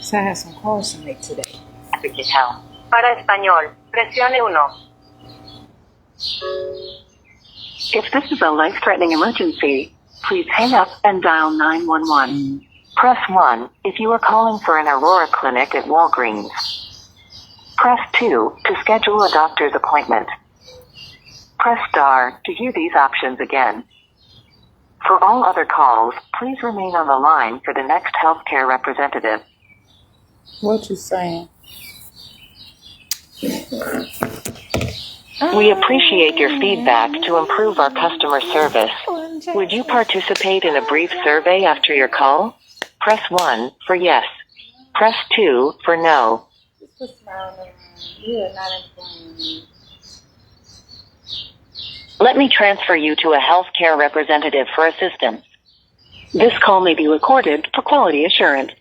So I have some calls to make today. Para español, presione 1. If this is a life-threatening emergency, please hang up and dial 911. Press 1 if you are calling for an Aurora clinic at Walgreens. Press 2 to schedule a doctor's appointment. Press star to hear these options again. For all other calls, please remain on the line for the next healthcare representative. What you saying? We appreciate your feedback to improve our customer service. Would you participate in a brief survey after your call? Press 1 for yes. Press 2 for no. Let me transfer you to a healthcare representative for assistance. This call may be recorded for quality assurance.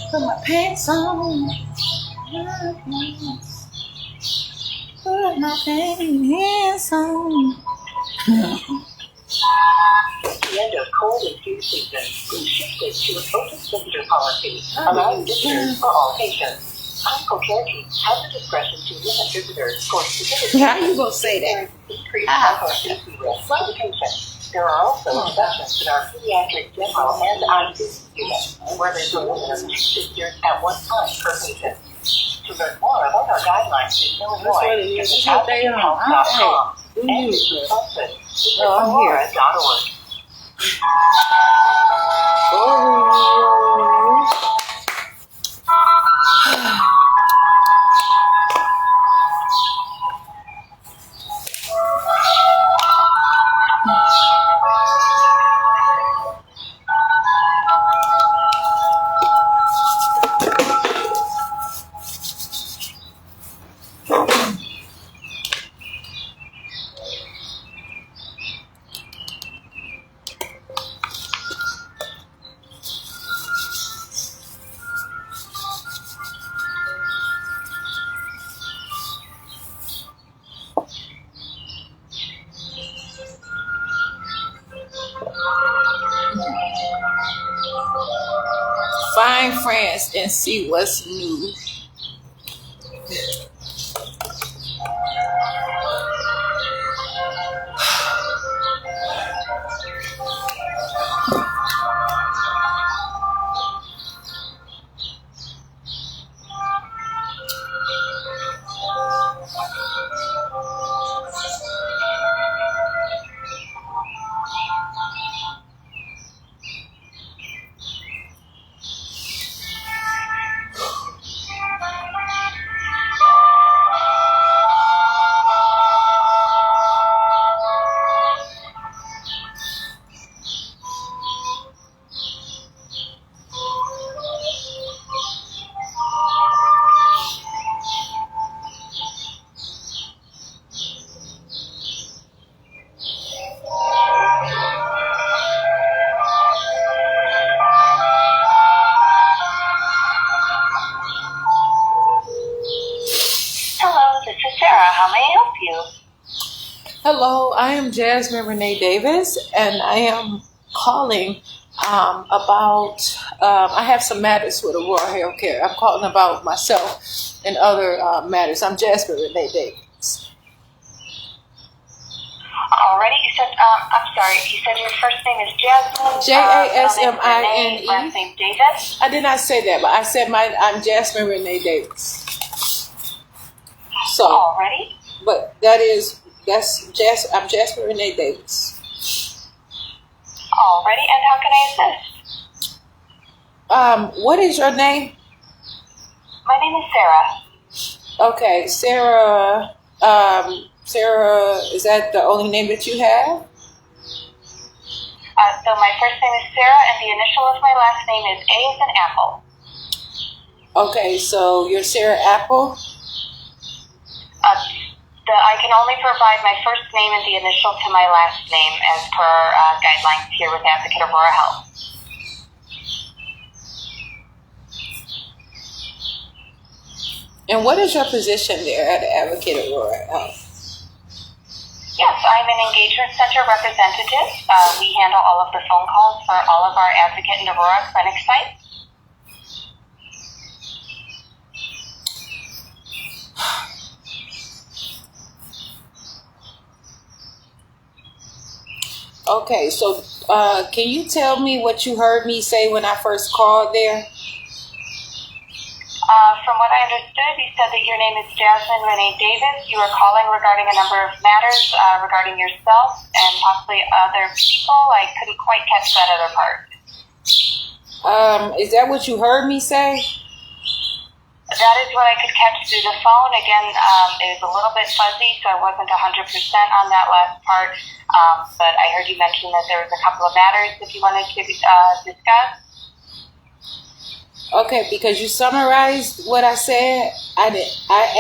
Put my pants on. Put my pants on. The end of cold and flu season, we shifted to an open visitor policy, allowing visitors for all patients. Clinical care teams have the discretion to limit visitors for specific. How you gonna say that? Increased hyperactivity risk for the patient. There are also exceptions in our pediatric general and ICU units, where there's a limit of 2 visitors at one time per patient. To learn more about our guidelines in Illinois, visit advocatehealth.com and visit aurora.org. Find friends and see what's new. Hello, I am Jasmine Renee Davis, and I am calling about, I have some matters with Aurora Healthcare. I'm calling about myself and other matters. I'm Jasmine Renee Davis. Already, you said, I'm sorry, you said your first name is Jasmine? Jasmine. Last name Davis? I did not say that, but I said I'm Jasmine Renee Davis. So, already? But I'm Jasmine Renee Davis. Alrighty, and how can I assist? What is your name? My name is Sarah. Okay, Sarah. Sarah, is that the only name that you have? So my first name is Sarah, and the initial of my last name is A as in apple. Okay, so you're Sarah Apple. I can only provide my first name and the initial to my last name as per guidelines here with Advocate Aurora Health. And what is your position there at Advocate Aurora Health? Yes, I'm an engagement center representative. We handle all of the phone calls for all of our Advocate and Aurora clinic sites. Okay, so can you tell me what you heard me say when I first called there? From what I understood, you said that your name is Jasmine Renee Davis. You are calling regarding a number of matters regarding yourself and possibly other people. I couldn't quite catch that other part. Is that what you heard me say? That is what I could catch through the phone. Again, it was a little bit fuzzy, so I wasn't 100% on that last part. But I heard you mention that there was a couple of matters that you wanted to discuss. Okay, because you summarized what I said. I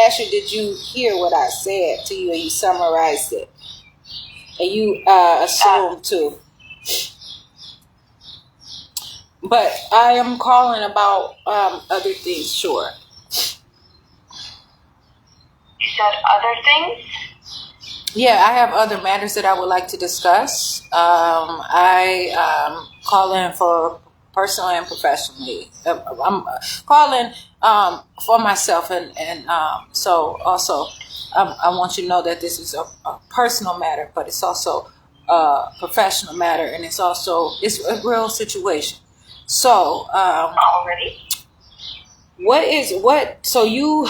asked you, did you hear what I said to you, and you summarized it, and you assumed too. But I am calling about other things. Sure. You said other things? Yeah, I have other matters that I would like to discuss. I calling for personally and professionally. I'm calling for myself, and so also I want you to know that this is a personal matter, but it's also a professional matter, and it's a real situation. So Already? So you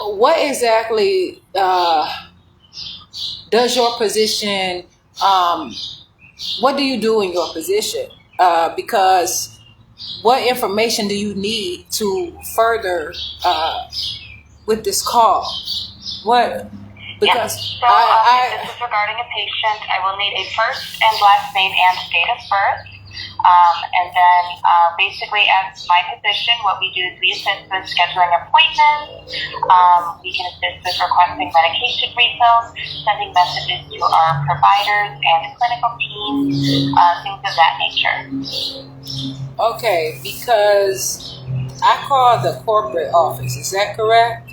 what exactly does your position, what do you do in your position? Because what information do you need to further with this call? What? Because yes. So if this is regarding a patient, I will need a first and last name and date of birth. And then basically as my position, what we do is we assist with scheduling appointments. We can assist with requesting medication refills, sending messages to our providers and clinical teams, things of that nature. Okay, because I called the corporate office. Is that correct?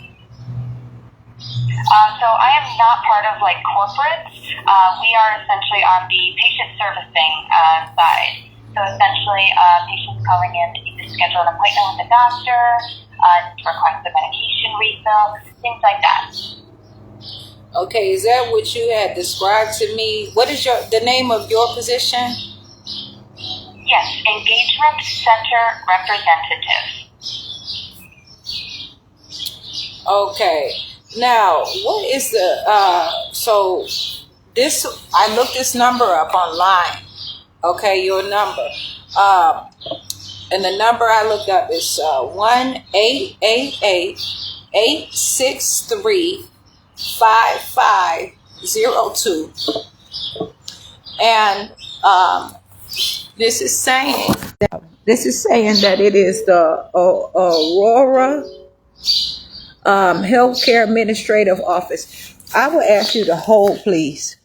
So I am not part of corporate. We are essentially on the patient servicing side. So essentially, patients calling in to schedule an appointment with a doctor, to request a medication refill, things like that. Okay, is that what you had described to me? What is the name of your position? Yes, Engagement Center Representative. Okay. Now, what is so this, I looked this number up online. Okay, your number. And the number I looked up is 1-888-863-5502. And this is saying that it is the Aurora Healthcare Administrative Office. I will ask you to hold, please.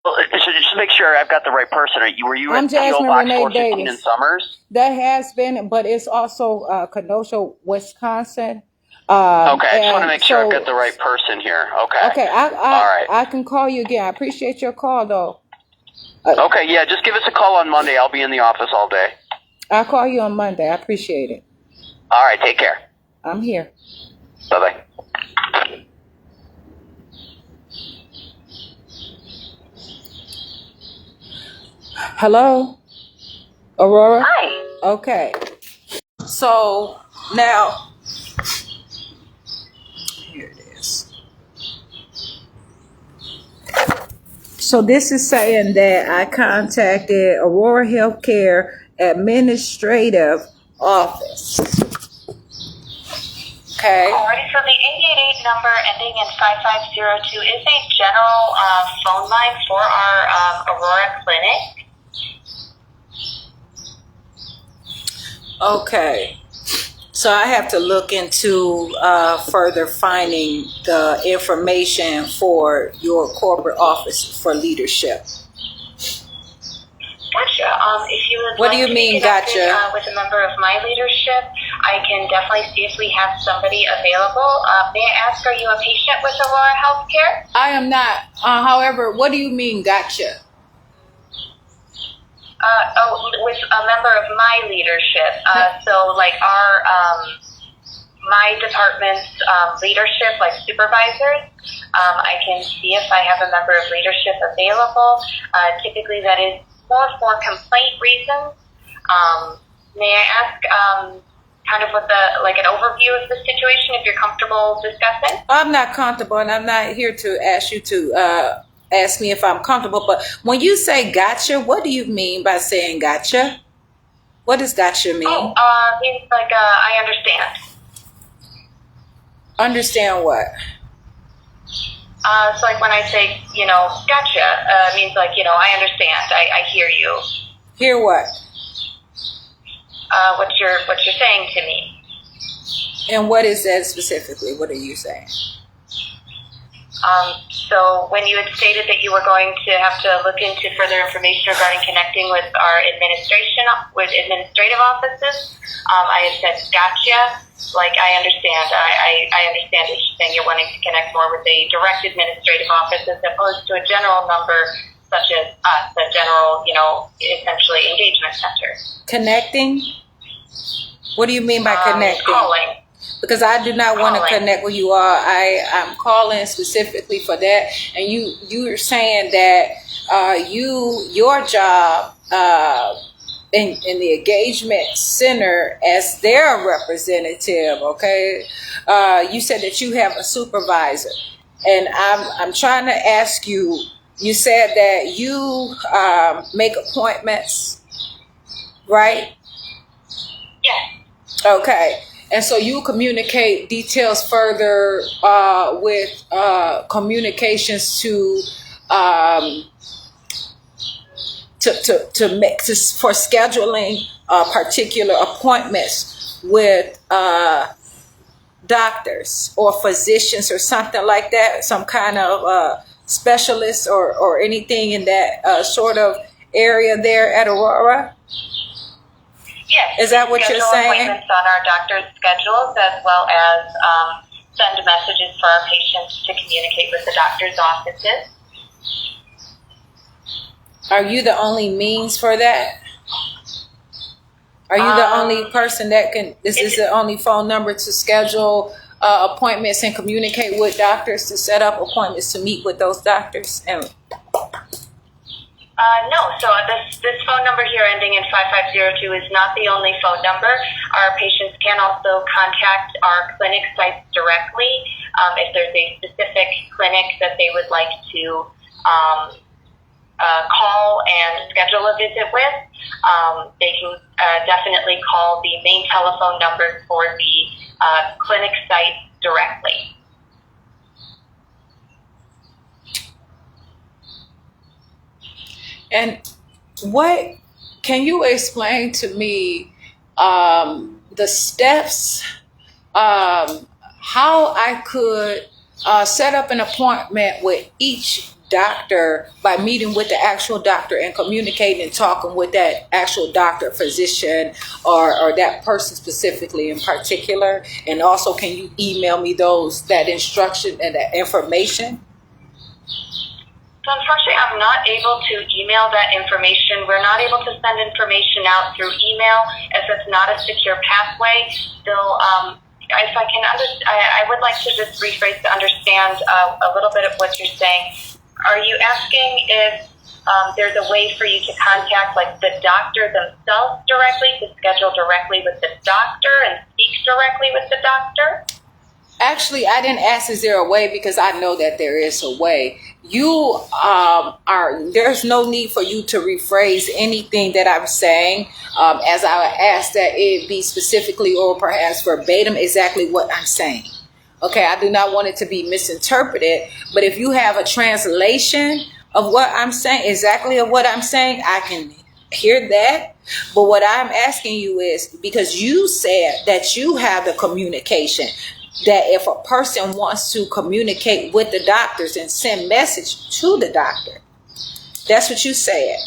Well, so just to make sure I've got the right person, were you I'm at PO Jasmine Box Renee 415 in Davis. Summers? That has been, but it's also Kenosha, Wisconsin. Okay, I just want to make sure I've got the right person here. Okay. Okay, All right. I can call you again. I appreciate your call, though. Okay, yeah, just give us a call on Monday. I'll be in the office all day. I'll call you on Monday. I appreciate it. All right, take care. I'm here. Bye-bye. Hello, Aurora? Hi. Okay. So now, here it is. So this is saying that I contacted Aurora Healthcare Administrative Office. Okay. Alrighty, so the 888 number ending in 5502 is a general phone line for our Aurora clinic. Okay. So I have to look into further finding the information for your corporate office for leadership. Gotcha. If you would What like do you to mean, be connected, gotcha? with a member of my leadership, I can definitely see if we have somebody available. May I ask, are you a patient with Aurora Healthcare? I am not. However, what do you mean, gotcha? With a member of my leadership. So like our, my department's leadership, like supervisors, I can see if I have a member of leadership available. Typically that is more for complaint reasons. May I ask kind of what like an overview of the situation, if you're comfortable discussing? I'm not comfortable, and I'm not here to ask you to ask me if I'm comfortable. But when you say gotcha, what do you mean by saying gotcha? What does gotcha mean? Means like I understand. Understand what? So like when I say, gotcha, means like, I understand. I hear you. Hear what? What you're saying to me. And what is that specifically? What are you saying? So when you had stated that you were going to have to look into further information regarding connecting with our administrative offices, I had said, gotcha. Like, I understand. I understand what you're saying. You're wanting to connect more with a direct administrative office as opposed to a general number such as us, a general, essentially engagement center. Connecting? What do you mean by connecting? Calling. Because I do not want to Calling. connect with you all. I'm calling specifically for that. And you're saying that your job in the engagement center as their representative, okay? You said that you have a supervisor. And I'm trying to ask you, you said that you make appointments, right? Yes. Okay. And so you communicate details further with communications to for scheduling particular appointments with doctors or physicians or something like that, some kind of specialist or anything in that sort of area there at Aurora? Yes. Is that what you're Schedule saying? appointments on our doctor's schedules, as well as send messages for our patients to communicate with the doctor's offices. Are you the only means for that? Are you the only person that can? Is this the only phone number to schedule appointments and communicate with doctors, to set up appointments to meet with those doctors? And No, so this phone number here ending in 5502 is not the only phone number. Our patients can also contact our clinic sites directly if there's a specific clinic that they would like to call and schedule a visit with. They can definitely call the main telephone number for the clinic site directly. And what can you explain to me the steps, how I could set up an appointment with each doctor by meeting with the actual doctor and communicating and talking with that actual doctor, physician, or that person specifically in particular? And also, can you email me that instruction and that information? So unfortunately, I'm not able to email that information. We're not able to send information out through email as it's not a secure pathway. So if I can, I would like to just rephrase to understand a little bit of what you're saying. Are you asking if there's a way for you to contact like the doctor themselves directly, to schedule directly with the doctor and speak directly with the doctor? Actually, I didn't ask is there a way, because I know that there is a way. you there's no need for you to rephrase anything that I'm saying, as I ask that it be specifically or perhaps verbatim exactly what I'm saying. Okay, I do not want it to be misinterpreted, but if you have a translation of what I'm saying, exactly of what I'm saying, I can hear that. But what I'm asking you is, because you said that you have the communication, that if a person wants to communicate with the doctors and send message to the doctor, that's what you said.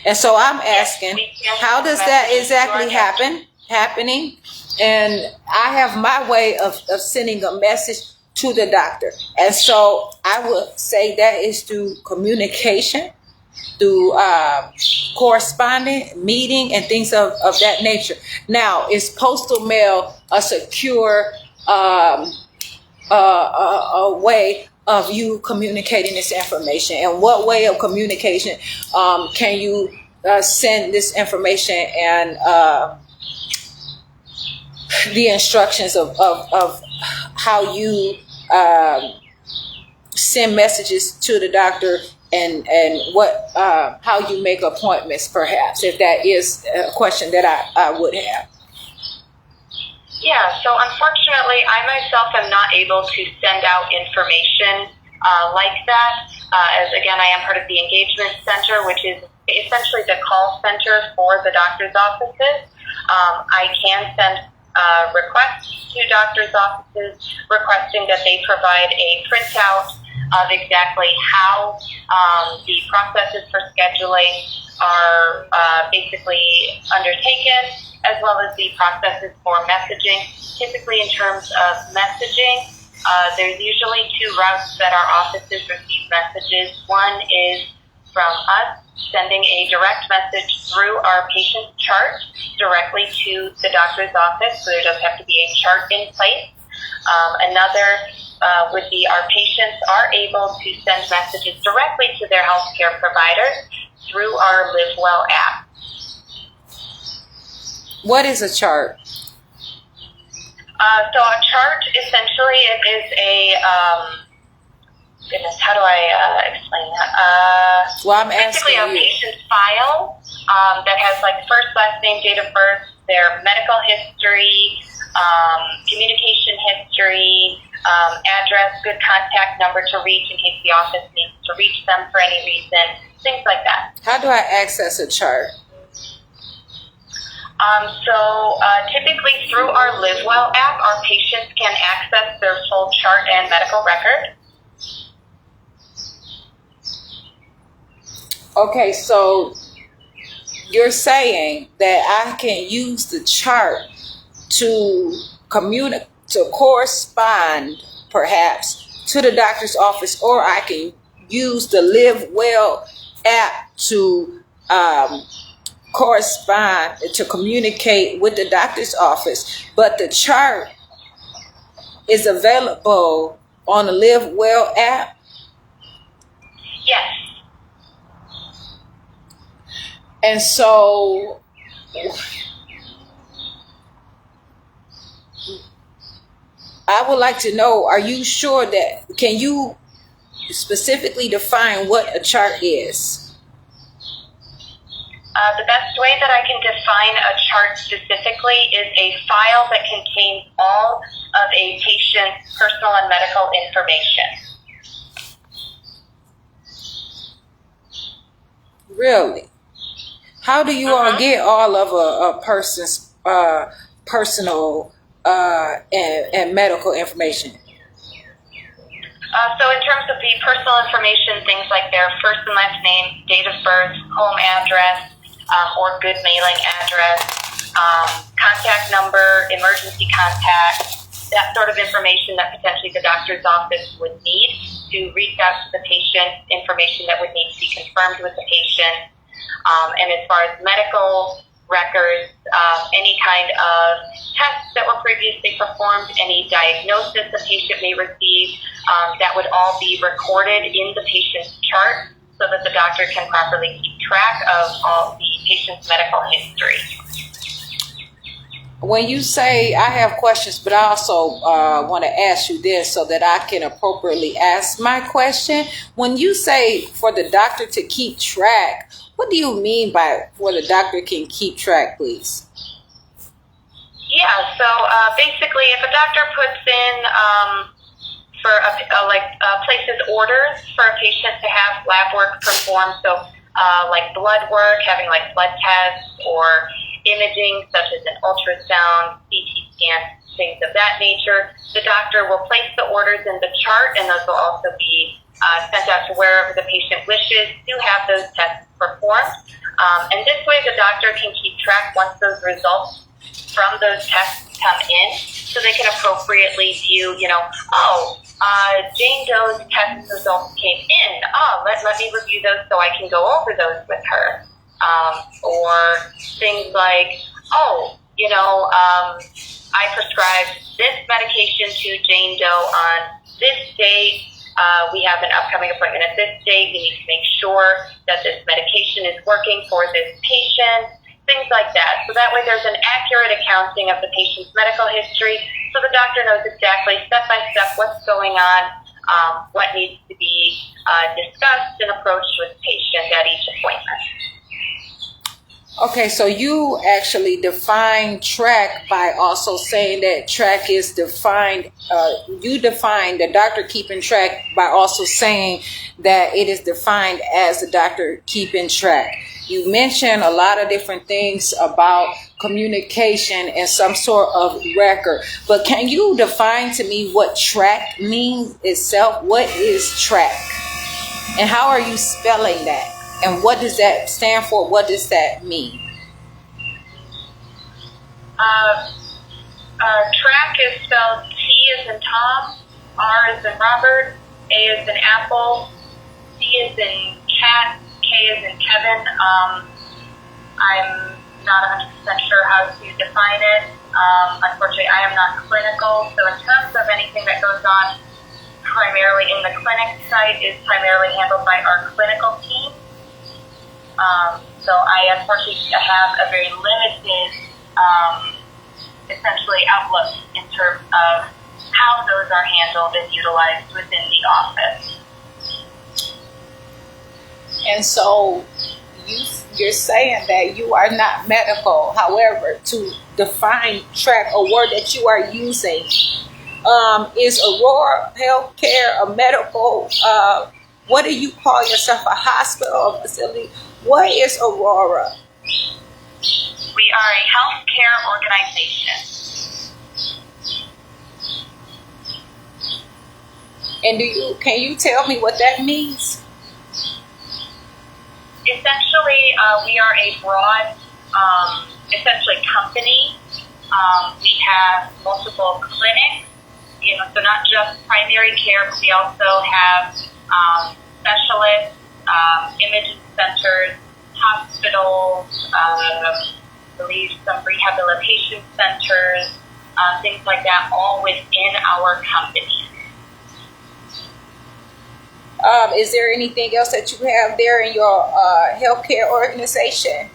And so I'm asking, how does that exactly happening? And I have my way of sending a message to the doctor. And so I would say that is through communication, through corresponding, meeting, and things of that nature. Now, is postal mail a secure a way of you communicating this information? And what way of communication can you send this information and the instructions of how you send messages to the doctor, and what how you make appointments, perhaps, if that is a question that I would have. Yeah, so unfortunately, I myself am not able to send out information like that, as again, I am part of the engagement center, which is essentially the call center for the doctor's offices. I can send requests to doctor's offices requesting that they provide a printout of exactly how the processes for scheduling are basically undertaken, as well as the processes for messaging. Typically, in terms of messaging, there's usually two routes that our offices receive messages. One is from us sending a direct message through our patient chart directly to the doctor's office, so there does have to be a chart in place. Another would be our patients are able to send messages directly to their healthcare providers through our LiveWell app. What is a chart? So a chart, essentially, it is a, goodness, how do I explain that? Well, I'm basically asking a you. patient's file that has like first, last name, date of birth, their medical history, communication history, address, good contact number to reach in case the office needs to reach them for any reason, things like that. How do I access a chart? So typically through our LiveWell app, our patients can access their full chart and medical record. Okay, so you're saying that I can use the chart to to correspond, perhaps, to the doctor's office, or I can use the LiveWell app to correspond, to communicate with the doctor's office, but the chart is available on the LiveWell app? Yes. And so I would like to know, are you sure that, can you specifically define what a chart is? The best way that I can define a chart specifically is a file that contains all of a patient's personal and medical information. Really? How do you all get all of a person's personal and medical information? So in terms of the personal information, things like their first and last name, date of birth, home address, or good mailing address, contact number, emergency contact, that sort of information that potentially the doctor's office would need to reach out to the patient, information that would need to be confirmed with the patient. And as far as medical records, any kind of tests that were previously performed, any diagnosis the patient may receive, that would all be recorded in the patient's chart so that the doctor can properly keep track of all the patient's medical history. When you say I have questions, but I also want to ask you this so that I can appropriately ask my question. When you say for the doctor to keep track, what do you mean by for the doctor can keep track, please? Yeah, so basically, if a doctor puts in places orders for a patient to have lab work performed, so like blood work, having like blood tests or imaging such as an ultrasound, CT scan, things of that nature, the doctor will place the orders in the chart, and those will also be sent out to wherever the patient wishes to have those tests performed. And this way, the doctor can keep track once those results from those tests come in, so they can appropriately view, Jane Doe's test results came in. Let me review those so I can go over those with her. Or things like, I prescribed this medication to Jane Doe on this date. We have an upcoming appointment at this date. We need to make sure that this medication is working for this patient. Things like that. So that way there's an accurate accounting of the patient's medical history, so the doctor knows exactly step by step what's going on, what needs to be discussed and approached with the patient at each appointment. Okay, so you actually define track by also saying that track is defined, you define the doctor keeping track by also saying that it is defined as the doctor keeping track. You mentioned a lot of different things about communication and some sort of record, but can you define to me what track means itself? What is track? And how are you spelling that? And what does that stand for? What does that mean? Track is spelled T as in Tom, R as in Robert, A as in Apple, C as in cat, K as in Kevin. I'm not 100% sure how to define it. Unfortunately, I am not clinical, so in terms of anything that goes on primarily in the clinic site is primarily handled by our clinical team. So I unfortunately have a very limited, essentially, outlook in terms of how those are handled and utilized within the office. And so you're saying that you are not medical. However, to define track, a word that you are using, is Aurora Healthcare a medical, what do you call yourself, a hospital or facility? What is Aurora? We are a healthcare organization. And can you tell me what that means? Essentially, we are a broad, company. We have multiple clinics, so not just primary care, but we also have specialists, imaging centers, hospitals, I believe some rehabilitation centers, things like that, all within our company. Is there anything else that you have there in your healthcare organization?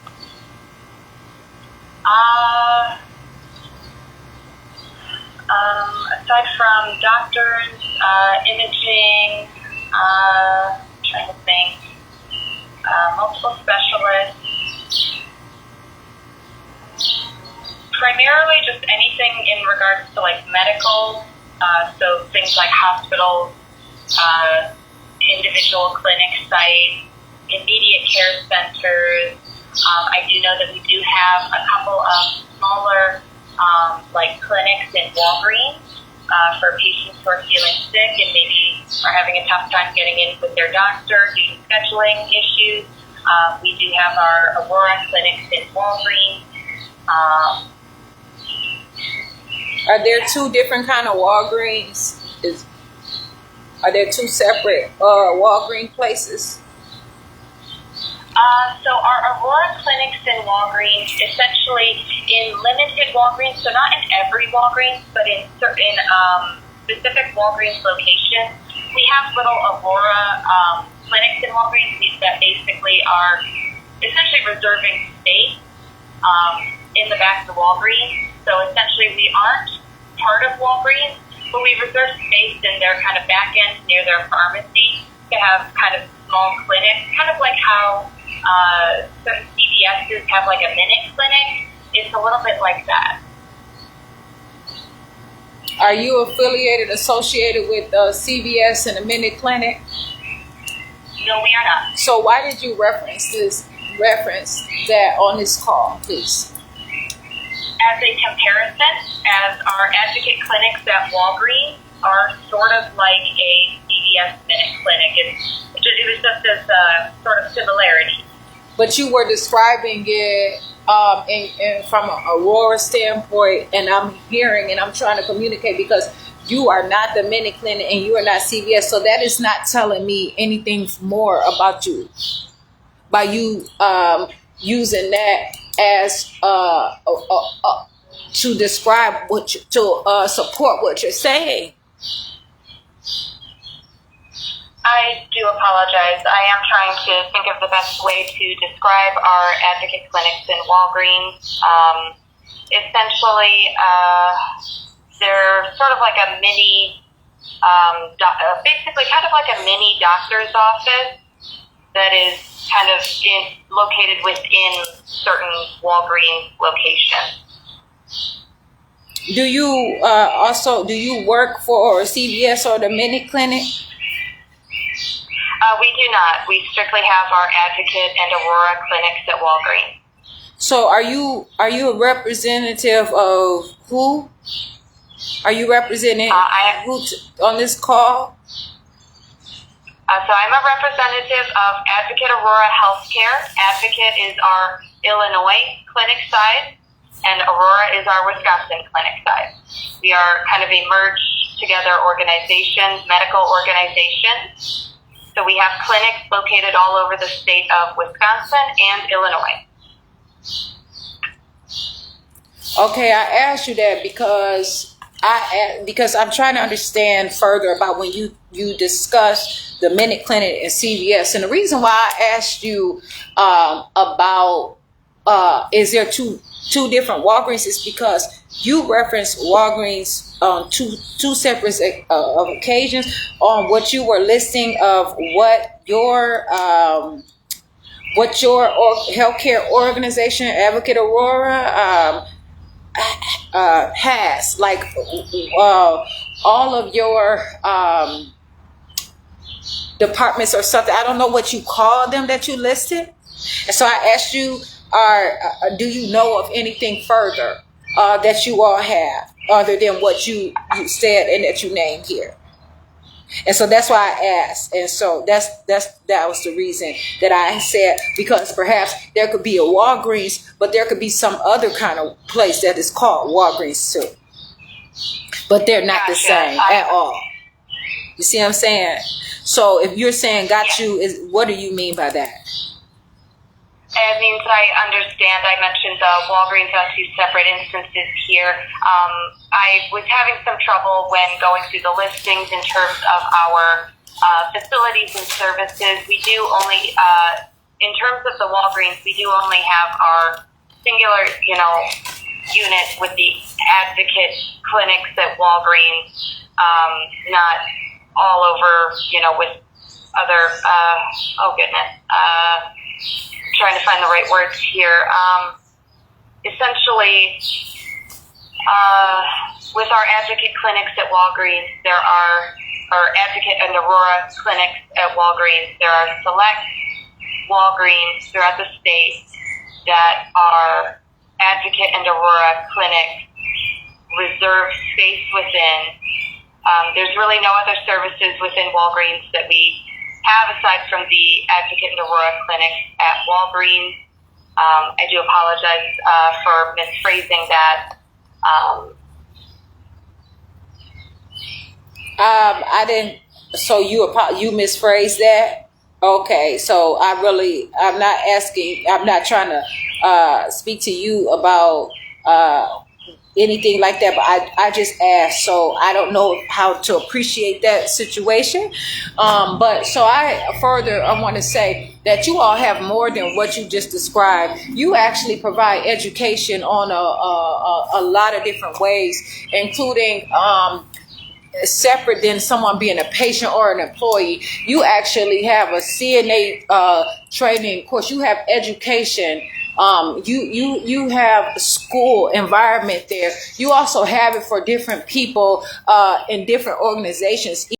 Aside from doctors, imaging, trying to think, multiple specialists, primarily just anything in regards to like medical, so things like hospitals, individual clinic sites, immediate care centers. I do know that we do have a couple of smaller clinics in Walgreens for patients who are feeling sick and maybe are having a tough time getting in with their doctor due to scheduling issues. We do have our Aurora clinics in Walgreens. Are there two different kind of Walgreens? Are there two separate Walgreens places? So our Aurora clinics in Walgreens, essentially in limited Walgreens, so not in every Walgreens, but in certain specific Walgreens locations, we have little Aurora clinics in Walgreens that basically are essentially reserving space in the back of the Walgreens. So essentially, we aren't part of Walgreens, but we reserve space in their kind of back end near their pharmacy to have kind of small clinics, kind of like how certain CVSs have like a minute clinic. It's a little bit like that. Are you affiliated, associated with CVS and the Minute Clinic? No, we are not. So why did you reference that on this call, please? As a comparison, as our advocate clinics at Walgreens are sort of like a CVS Minute Clinic. It was just as a sort of similarity. But you were describing it from an Aurora standpoint, and I'm hearing and I'm trying to communicate because you are not the Minute Clinic and you are not CVS, so that is not telling me anything more about you by you using that as to describe to support what you're saying. I do apologize. I am trying to think of the best way to describe our advocate clinics in Walgreens. Essentially, they're sort of like a mini, basically kind of like a mini doctor's office that is kind of located within certain Walgreens locations. Do you work for CVS or the Minute Clinic? We do not. We strictly have our advocate and Aurora clinics at Walgreens. So are you a representative of who? Are you representing who on this call? So I'm a representative of Advocate Aurora Healthcare. Advocate is our Illinois clinic side, and Aurora is our Wisconsin clinic side. We are kind of a merged together organization, medical organization. So we have clinics located all over the state of Wisconsin and Illinois. Okay, I asked you that because I'm trying to understand further about when you discuss the Minute Clinic and CVS, and the reason why I asked you about is there two different Walgreens is because you referenced Walgreens on two separate occasions on what you were listing of what your healthcare organization, Advocate Aurora, has, like all of your departments or something. I don't know what you call them that you listed, and so I asked you, do you know of anything further that you all have other than what you said and that you named here? And so that's why I asked. And so that was the reason that I said, because perhaps there could be a Walgreens, but there could be some other kind of place that is called Walgreens too. But they're not the same at all. You see what I'm saying? So if you're saying got you, what do you mean by that? It means I understand. I mentioned Walgreens on two separate instances here. I was having some trouble when going through the listings in terms of our facilities and services. We do only, in terms of the Walgreens, we do only have our singular, unit with the advocate clinics at Walgreens, not all over, with other, trying to find the right words here. Essentially, with our advocate clinics at Walgreens, there are, or advocate and Aurora clinics at Walgreens, there are select Walgreens throughout the state that are advocate and Aurora clinics reserved space within. There's really no other services within Walgreens that we have aside from the Advocate and Aurora clinics at Walgreens. I do apologize for misphrasing that. I didn't. So you misphrased that? Okay. So I'm not asking. I'm not trying to speak to you about anything like that, but I just asked, so I don't know how to appreciate that situation. But so I want to say that you all have more than what you just described. You actually provide education on a lot of different ways, including separate than someone being a patient or an employee. You actually have a CNA training course. You have education. You have a school environment there. You also have it for different people in different organizations.